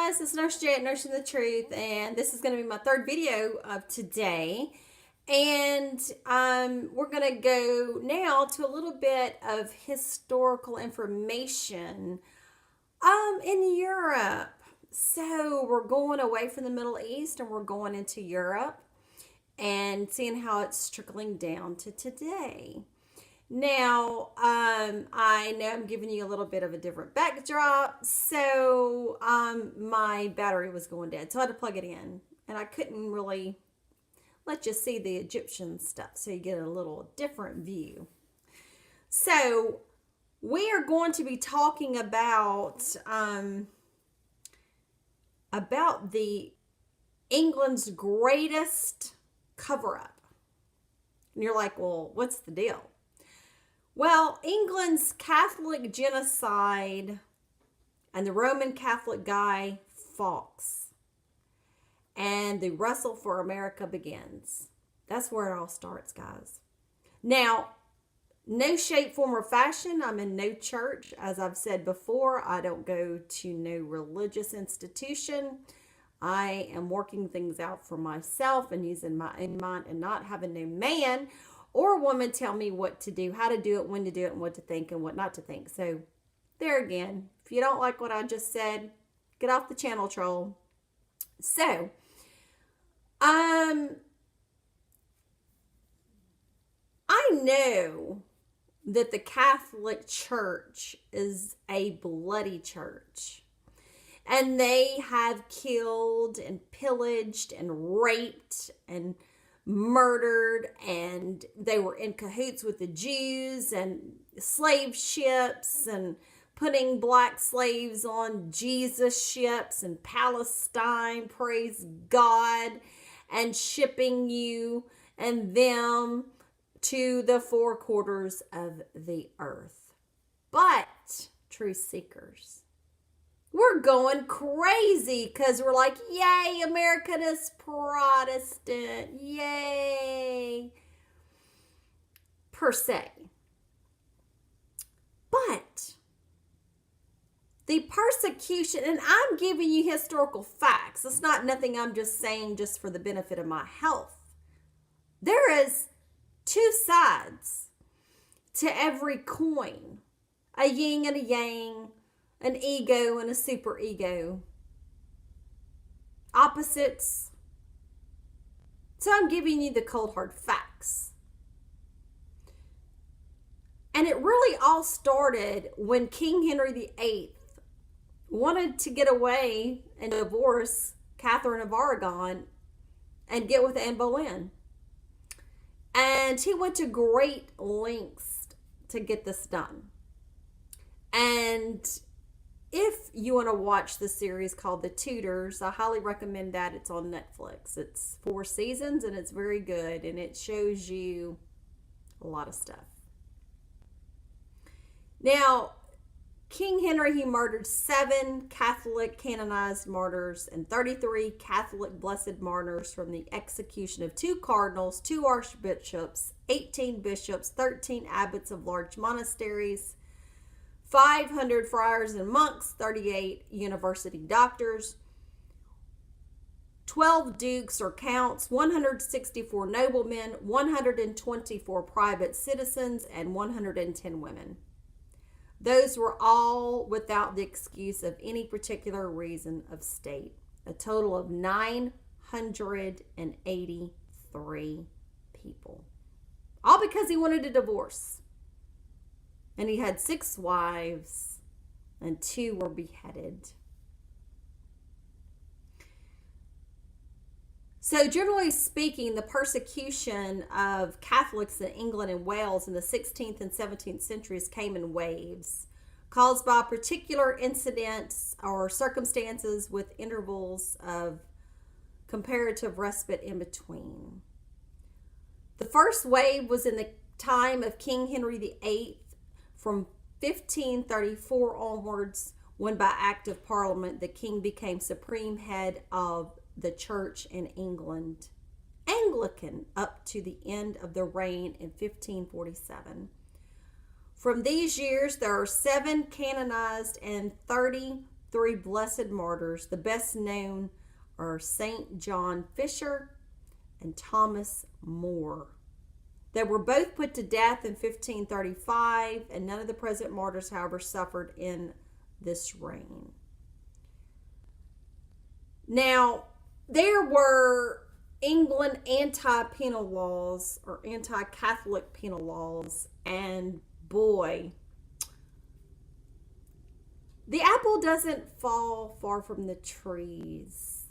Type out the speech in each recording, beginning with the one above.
guys, it's Nurse J at Nursing the Truth, and this is going to be my third video of today. And we're going to go now to a little bit of historical information in Europe. So we're going away from the Middle East and we're going into Europe and seeing how it's trickling down to today. Now, I know I'm giving you a little bit of a different backdrop, so my battery was going dead, so I had to plug it in, and I couldn't really let you see the Egyptian stuff, so you get a little different view. So, we are going to be talking about the England's greatest cover-up. And you're like, well, what's the deal? Well, England's Catholic genocide and the Roman Catholic Guy Fawkes and the wrestle for America begins. That's where it all starts, guys. Now, no shape, form, or fashion. I'm in no church. As I've said before, I don't go to no religious institution. I am working things out for myself and using my own mind and not having no man or a woman tell me what to do, how to do it, when to do it, and what to think and what not to think. So there again, if you don't like what I just said, get off the channel, troll. So, I know that the Catholic Church is a bloody church. And they have killed and pillaged and raped and murdered, and they were in cahoots with the Jews and slave ships and putting black slaves on Jesus ships in Palestine, praise God, and shipping you and them to the four quarters of the earth. But, truth seekers, we're going crazy because we're like, yay, American is Protestant, yay, per se. But the persecution, and I'm giving you historical facts. It's not nothing I'm just saying just for the benefit of my health. There is two sides to every coin, a yin and a yang, an ego and a super ego. Opposites. So I'm giving you the cold hard facts. And it really all started when King Henry VIII wanted to get away and divorce Catherine of Aragon and get with Anne Boleyn. And he went to great lengths to get this done. And if you want to watch the series called The Tudors, I highly recommend that. It's on Netflix. It's 4 seasons and it's very good, and it shows you a lot of stuff. Now, King Henry, he murdered 7 Catholic canonized martyrs and 33 Catholic blessed martyrs from the execution of 2 cardinals, 2 archbishops, 18 bishops, 13 abbots of large monasteries, 500 friars and monks, 38 university doctors, 12 dukes or counts, 164 noblemen, 124 private citizens, and 110 women. Those were all without the excuse of any particular reason of state. A total of 983 people. All because he wanted a divorce. And he had 6 wives, and 2 were beheaded. So generally speaking, the persecution of Catholics in England and Wales in the 16th and 17th centuries came in waves, caused by particular incidents or circumstances with intervals of comparative respite in between. The first wave was in the time of King Henry VIII, from 1534 onwards, when by act of parliament the king became supreme head of the church in England, Anglican, up to the end of the reign in 1547. From these years, there are 7 canonized and 30 three blessed martyrs. The best known are Saint John Fisher and Thomas More. They were both put to death in 1535, and none of the present martyrs, however, suffered in this reign. Now, there were England anti-penal laws or anti-Catholic penal laws, and boy, the apple doesn't fall far from the trees.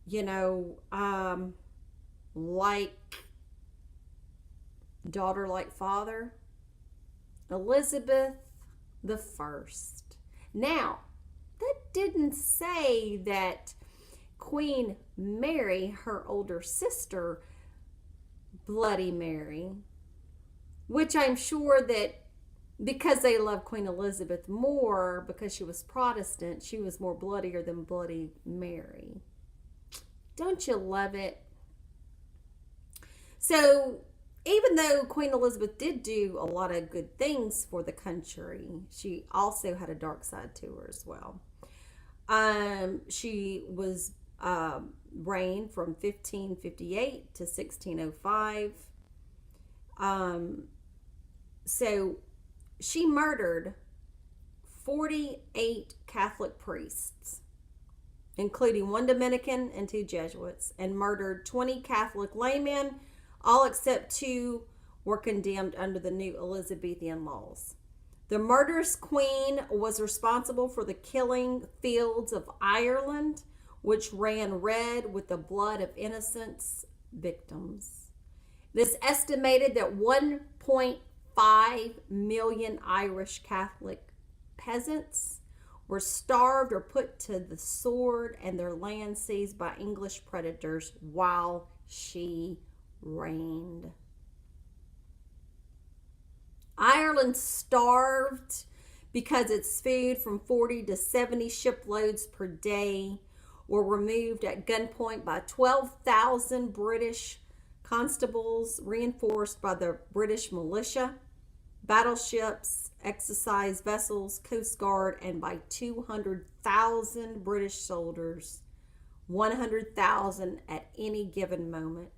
You know, like daughter, like father, Elizabeth the First. Now, that didn't say that Queen Mary, her older sister, Bloody Mary, which I'm sure that because they loved Queen Elizabeth more, because she was Protestant, she was more bloodier than Bloody Mary. Don't you love it? So, even though Queen Elizabeth did do a lot of good things for the country, she also had a dark side to her as well. She was reigned from 1558 to 1605. So she murdered 48 Catholic priests, including one Dominican and 2 Jesuits, and murdered 20 Catholic laymen. All except 2 were condemned under the new Elizabethan laws. The murderous queen was responsible for the killing fields of Ireland, which ran red with the blood of innocent victims. It is estimated that 1.5 million Irish Catholic peasants were starved or put to the sword and their land seized by English predators while she reigned. Ireland starved because its food from 40 to 70 shiploads per day were removed at gunpoint by 12,000 British constables reinforced by the British militia, battleships, exercise vessels, Coast Guard, and by 200,000 British soldiers, 100,000 at any given moment.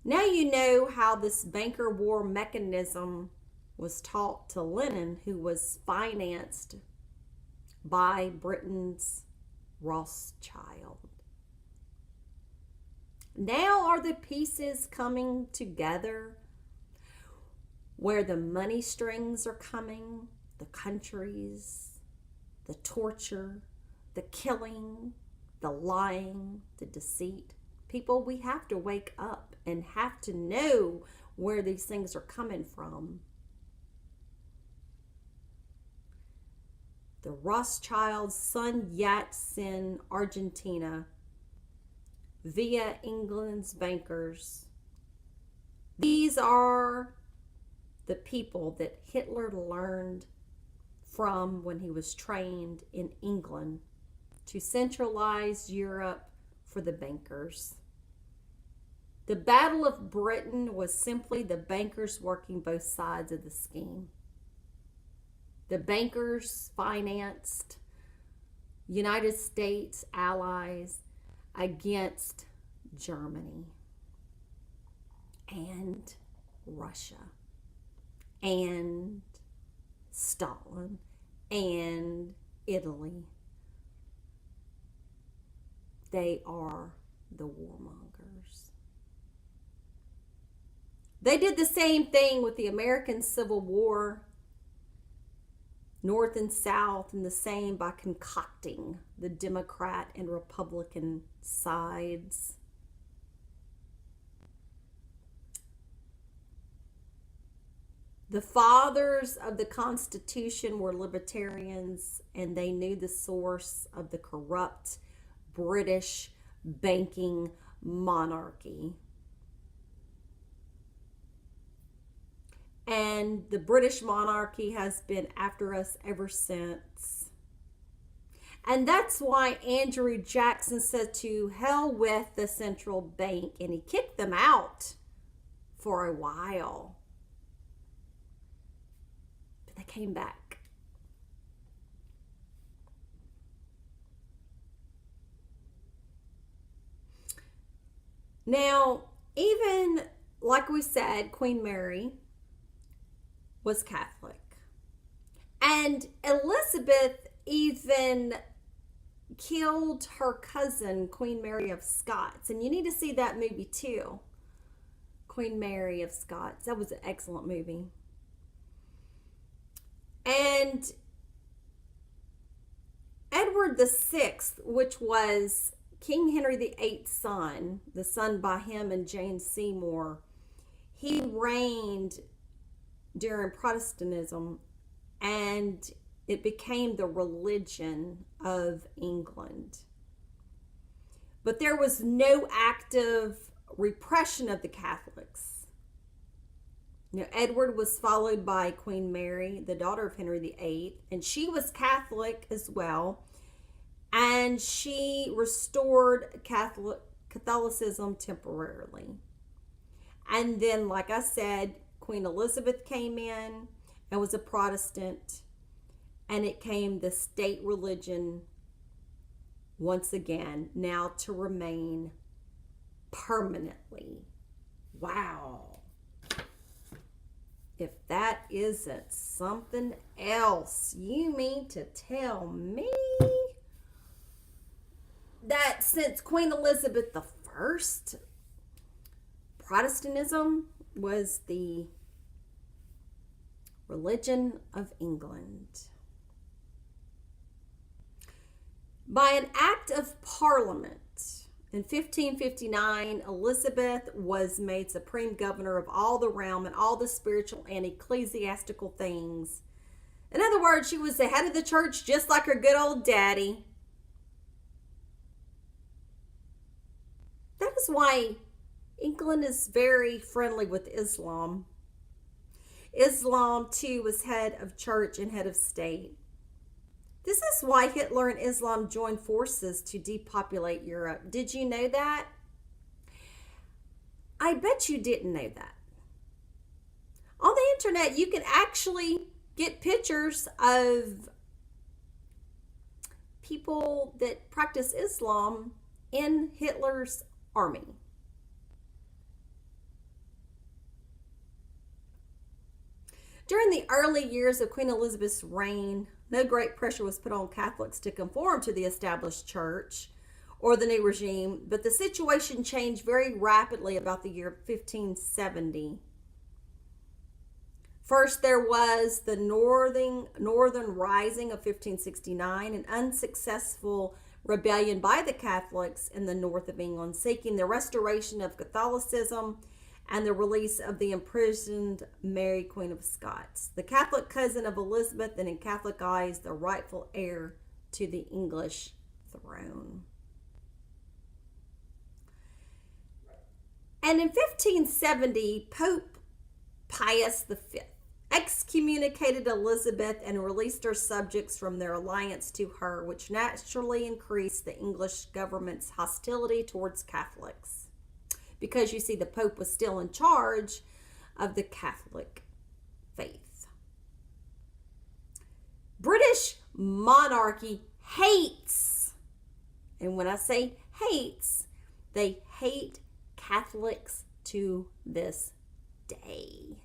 Now you know how this banker war mechanism was taught to Lenin, who was financed by Britain's Rothschild. Now are the pieces coming together where the money strings are coming, the countries, the torture, the killing, the lying, the deceit. People, we have to wake up and have to know where these things are coming from. The Rothschilds, Sun Yat-sen, Argentina, via England's bankers. These are the people that Hitler learned from when he was trained in England to centralize Europe for the bankers. The Battle of Britain was simply the bankers working both sides of the scheme. The bankers financed United States allies against Germany and Russia and Stalin and Italy. They are the warmongers. They did the same thing with the American Civil War, North and South, and the same by concocting the Democrat and Republican sides. The fathers of the Constitution were libertarians, and they knew the source of the corrupt British banking monarchy. And the British monarchy has been after us ever since. And that's why Andrew Jackson said to hell with the central bank, and he kicked them out for a while. came back. Now, even like we said, Queen Mary was Catholic. And Elizabeth even killed her cousin, Queen Mary of Scots. And you need to see that movie too. Queen Mary of Scots. That was an excellent movie. And Edward VI, which was King Henry VIII's son, the son by him and Jane Seymour, he reigned during Protestantism, and it became the religion of England. But there was no active repression of the Catholics. Now, Edward was followed by Queen Mary, the daughter of Henry VIII, and she was Catholic as well. And she restored Catholicism temporarily. And then, like I said, Queen Elizabeth came in and was a Protestant, and it came the state religion once again, now to remain permanently. Wow. If that isn't something else, you mean to tell me that since Queen Elizabeth I, Protestantism was the religion of England. By an act of Parliament in 1559, Elizabeth was made supreme governor of all the realm and all the spiritual and ecclesiastical things. In other words, she was the head of the church just like her good old daddy. That is why England is very friendly with Islam. Islam, too, was head of church and head of state. This is why Hitler and Islam joined forces to depopulate Europe. Did you know that? I bet you didn't know that. On the internet, you can actually get pictures of people that practice Islam in Hitler's army. During the early years of Queen Elizabeth's reign, no great pressure was put on Catholics to conform to the established church or the new regime, but the situation changed very rapidly about the year 1570. First, there was the Northern Rising of 1569, an unsuccessful rebellion by the Catholics in the north of England, seeking the restoration of Catholicism and the release of the imprisoned Mary, Queen of Scots, the Catholic cousin of Elizabeth, and in Catholic eyes, the rightful heir to the English throne. And in 1570, Pope Pius V excommunicated Elizabeth and released her subjects from their alliance to her, which naturally increased the English government's hostility towards Catholics. Because you see, the Pope was still in charge of the Catholic faith. British monarchy hates, and when I say hates, they hate Catholics to this day.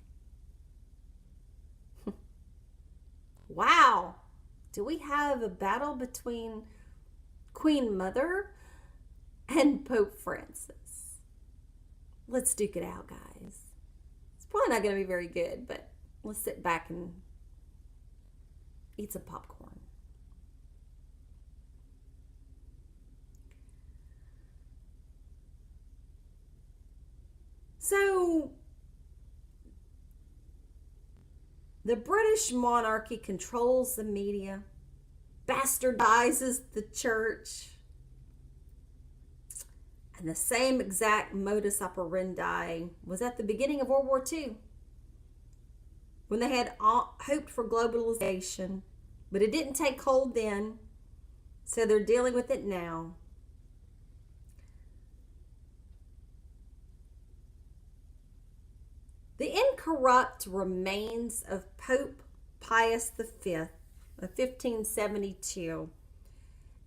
Wow. Do we have a battle between Queen Mother and Pope Francis? Let's duke it out, guys. It's probably not going to be very good, but let's sit back and eat some popcorn. So, the British monarchy controls the media, bastardizes the church, and the same exact modus operandi was at the beginning of World War II, when they had hoped for globalization, but it didn't take hold then, so they're dealing with it now. The incorrupt remains of Pope Pius V of 1572,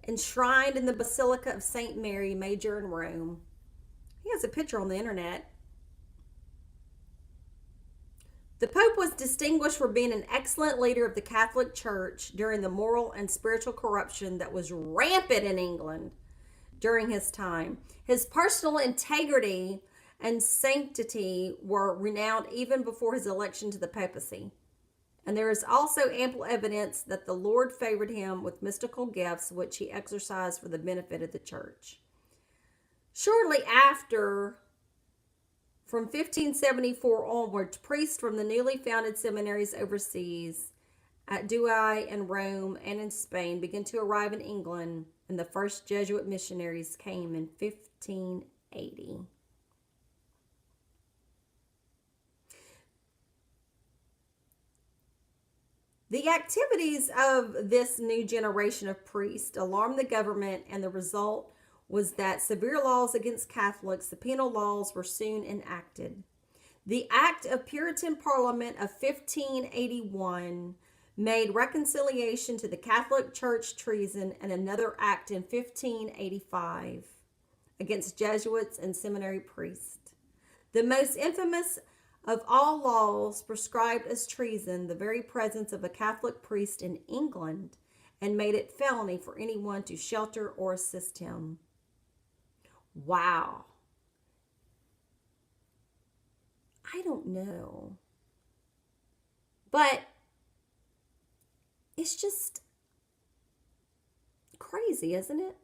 enshrined in the Basilica of St. Mary Major in Rome. He has a picture on the internet. The Pope was distinguished for being an excellent leader of the Catholic Church during the moral and spiritual corruption that was rampant in England during his time. His personal integrity and sanctity were renowned even before his election to the papacy. And there is also ample evidence that the Lord favored him with mystical gifts, which he exercised for the benefit of the church. Shortly after, from 1574 onwards, priests from the newly founded seminaries overseas at Douai in Rome and in Spain began to arrive in England, and the first Jesuit missionaries came in 1580. The activities of this new generation of priests alarmed the government, and the result was that severe laws against Catholics, the penal laws, were soon enacted. The Act of Puritan Parliament of 1581 made reconciliation to the Catholic Church treason, and another act in 1585 against Jesuits and seminary priests. The most infamous of all laws prescribed as treason the very presence of a Catholic priest in England, and made it felony for anyone to shelter or assist him. Wow. I don't know. But it's just crazy, isn't it?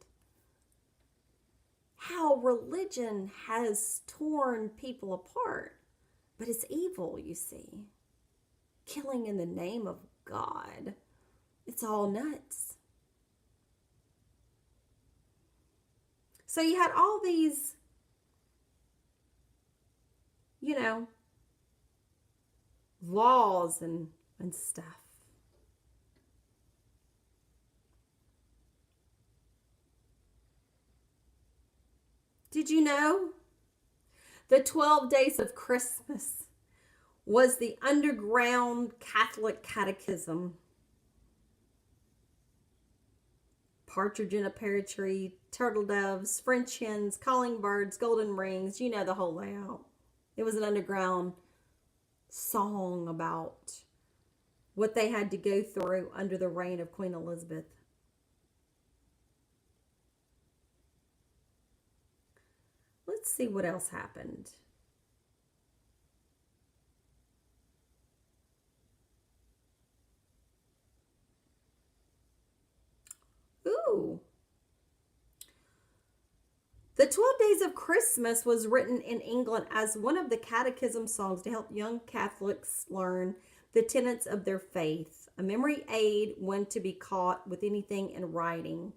How religion has torn people apart. But it's evil, you see. Killing in the name of God. It's all nuts. So you had all these, laws and stuff. Did you know? The 12 Days of Christmas was the underground Catholic catechism. Partridge in a pear tree, turtle doves, French hens, calling birds, golden rings, the whole layout. It was an underground song about what they had to go through under the reign of Queen Elizabeth. Let's see what else happened. Ooh. The 12 Days of Christmas was written in England as one of the catechism songs to help young Catholics learn the tenets of their faith, a memory aid when to be caught with anything in writing.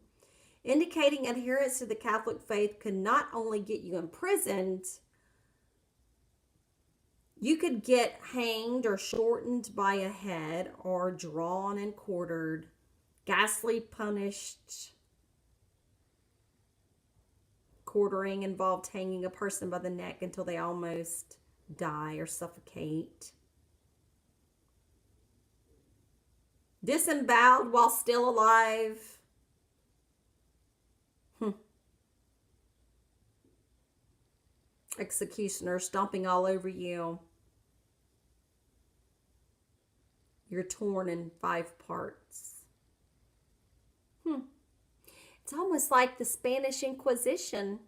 Indicating adherence to the Catholic faith could not only get you imprisoned, you could get hanged or shortened by a head, or drawn and quartered, ghastly punished. Quartering involved hanging a person by the neck until they almost die or suffocate. Disemboweled while still alive. Executioner stomping all over you. You're torn in 5 parts. It's almost like the Spanish Inquisition.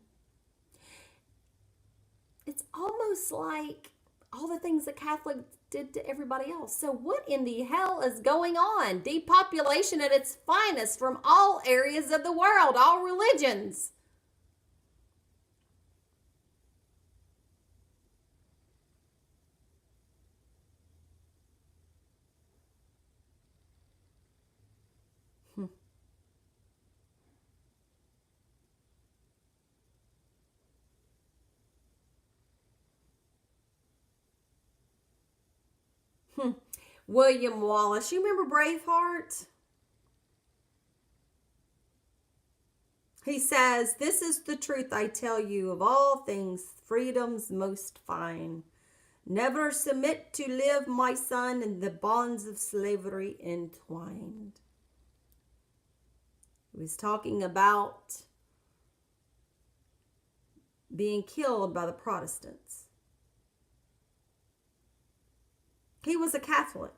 It's almost like all the things the Catholics did to everybody else. So what in the hell is going on? Depopulation at its finest from all areas of the world, all religions. William Wallace. You remember Braveheart? He says, "This is the truth I tell you, of all things freedom's most fine. Never submit to live, my son, in the bonds of slavery entwined. He was talking about being killed by the Protestants. He was a Catholic.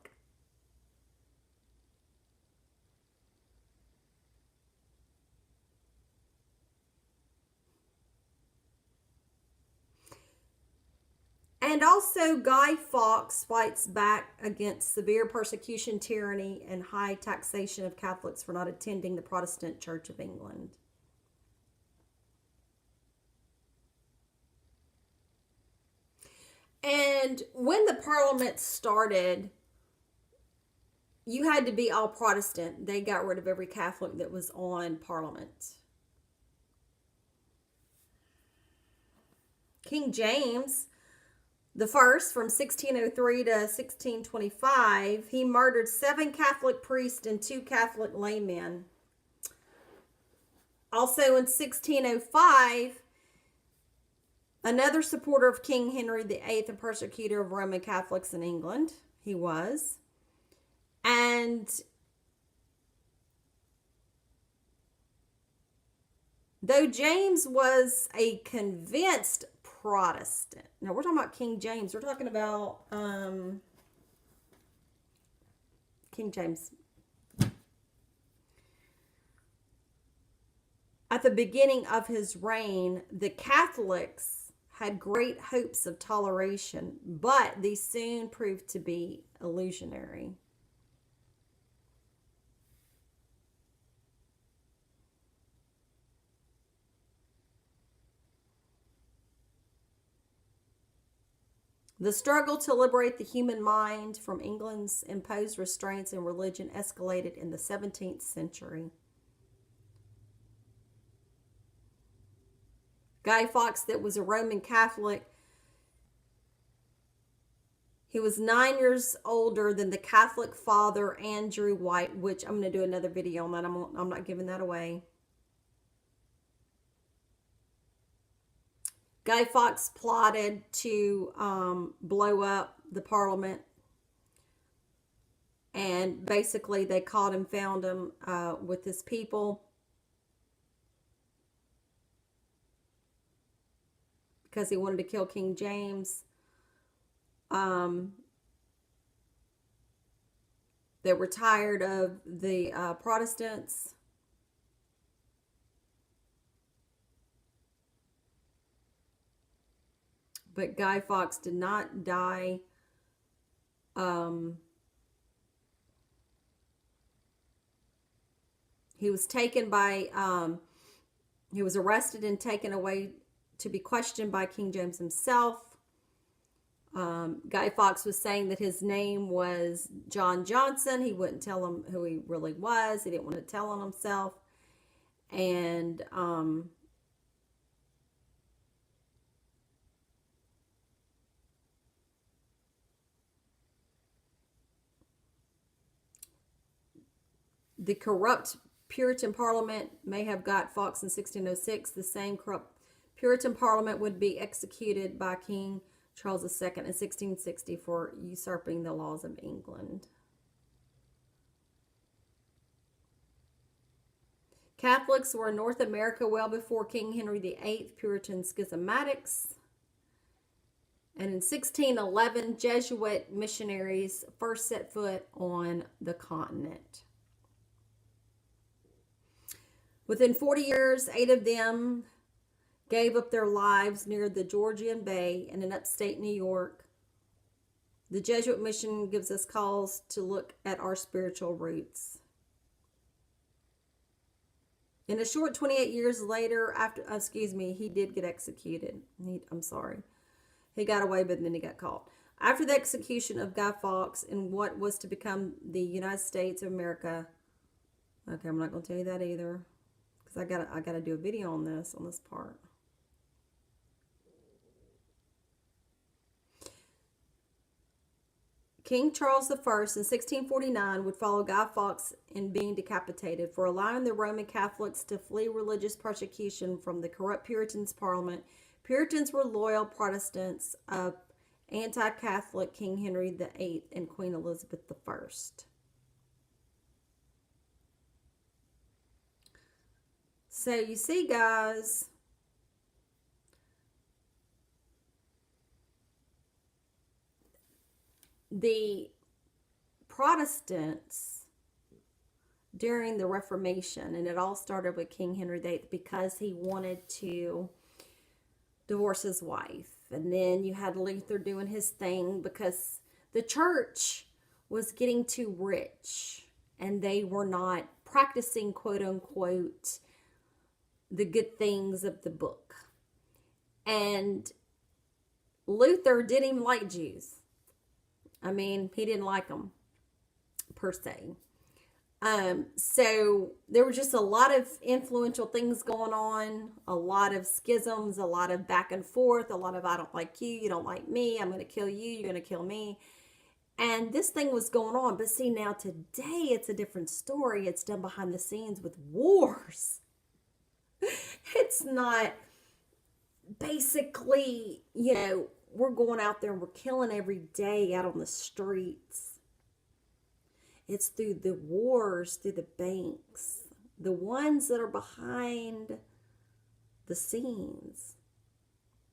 And also, Guy Fawkes fights back against severe persecution, tyranny, and high taxation of Catholics for not attending the Protestant Church of England. And when the Parliament started, you had to be all Protestant. They got rid of every Catholic that was on Parliament. King James the First, from 1603 to 1625, he murdered 7 Catholic priests and 2 Catholic laymen. Also in 1605, another supporter of King Henry VIII, a persecutor of Roman Catholics in England, he was. And though James was a convinced Protestant. Now, we're talking about King James. We're talking about King James. At the beginning of his reign, the Catholics had great hopes of toleration, but these soon proved to be illusionary. The struggle to liberate the human mind from England's imposed restraints in religion escalated in the 17th century. Guy Fawkes, that was a Roman Catholic, he was 9 years older than the Catholic father Andrew White, which I'm going to do another video on that. I'm not giving that away. Guy Fawkes plotted to blow up the Parliament, and basically they caught him, found him with his people, because he wanted to kill King James. They were tired of the Protestants. But Guy Fawkes did not die. He was taken by, he was arrested and taken away to be questioned by King James himself. Guy Fawkes was saying that his name was John Johnson. He wouldn't tell him who he really was. He didn't want to tell on himself. And the corrupt Puritan Parliament may have got Fawkes in 1606. The same corrupt Puritan Parliament would be executed by King Charles II in 1660 for usurping the laws of England. Catholics were in North America well before King Henry VIII, Puritan schismatics. And in 1611, Jesuit missionaries first set foot on the continent. Within 40 years, 8 of them gave up their lives near the Georgian Bay and in upstate New York. The Jesuit mission gives us cause to look at our spiritual roots. In a short 28 years later, he did get executed. He got away, but then he got caught. After the execution of Guy Fawkes in what was to become the United States of America, okay, I'm not going to tell you that either, because I gotta do a video on this part. King Charles I in 1649 would follow Guy Fawkes in being decapitated for allowing the Roman Catholics to flee religious persecution from the corrupt Puritans' Parliament. Puritans were loyal Protestants of anti-Catholic King Henry VIII and Queen Elizabeth I. So you see, guys, the Protestants during the Reformation, and it all started with King Henry VIII because he wanted to divorce his wife. And then you had Luther doing his thing because the church was getting too rich and they were not practicing, quote unquote, the good things of the book. And Luther didn't even like Jews. I mean, he didn't like them per se. So there were just a lot of influential things going on, a lot of schisms, a lot of back and forth, a lot of I don't like you, you don't like me, I'm going to kill you, you're going to kill me. And this thing was going on. But see, now today it's a different story. It's done behind the scenes with wars. It's not basically, we're going out there and we're killing every day out on the streets. It's through the wars, through the banks, the ones that are behind the scenes.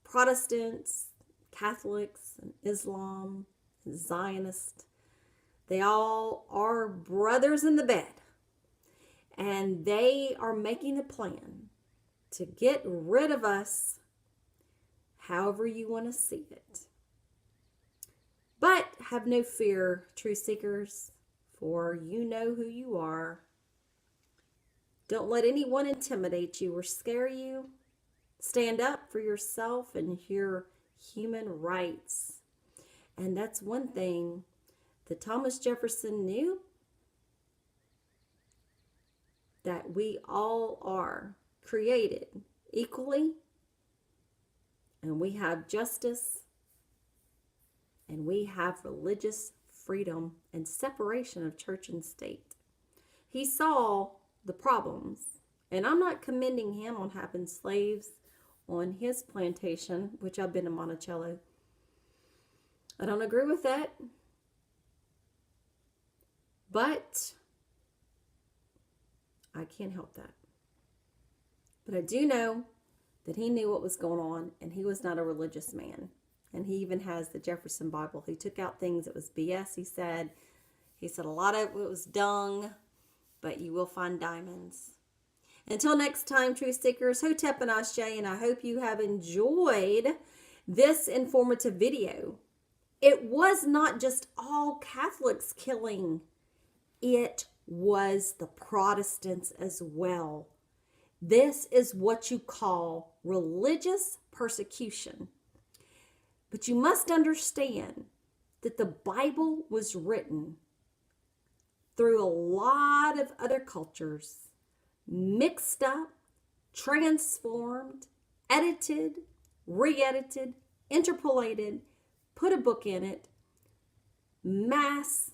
Protestants, Catholics, and Islam, and Zionists, they all are brothers in the bed. And they are making a plan to get rid of us however you want to see it. But have no fear, truth seekers, for you know who you are. Don't let anyone intimidate you or scare you. Stand up for yourself and your human rights. And that's one thing that Thomas Jefferson knew, that we all are created equally, and we have justice, and we have religious freedom and separation of church and state. He saw the problems, and I'm not commending him on having slaves on his plantation, which I've been in Monticello. I don't agree with that, but I can't help that. But I do know that he knew what was going on, and he was not a religious man. And he even has the Jefferson Bible. He took out things that was BS, he said. He said a lot of it was dung, but you will find diamonds. Until next time, truth seekers, Hotep and Ashe, and I hope you have enjoyed this informative video. It was not just all Catholics killing. It was the Protestants as well. This is what you call religious persecution. But you must understand that the Bible was written through a lot of other cultures, mixed up, transformed, edited, re-edited, interpolated, put a book in it. Mass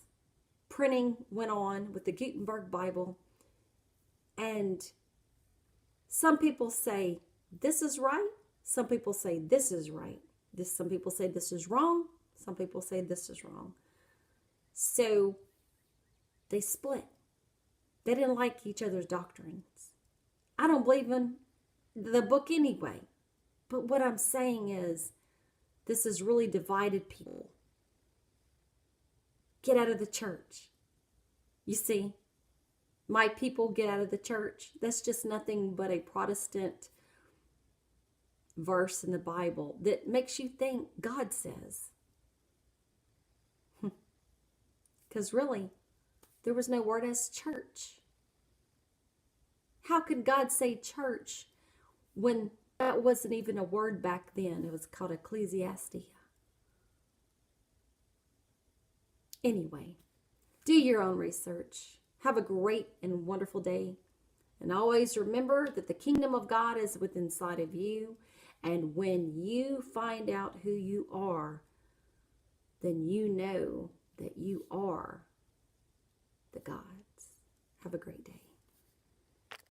printing went on with the Gutenberg Bible. And some people say this is right. Some people say this is right. Some people say this is wrong. Some people say this is wrong. So they split. They didn't like each other's doctrines. I don't believe in the book anyway. But what I'm saying is, this has really divided people. Get out of the church. You see, my people get out of the church. That's just nothing but a Protestant verse in the Bible that makes you think God says. Because really, there was no word as church. How could God say church when that wasn't even a word back then? It was called ecclesiastia. Anyway, do your own research. Have a great and wonderful day. And always remember that the kingdom of God is within inside of you. And when you find out who you are, then you know that you are the gods. Have a great day.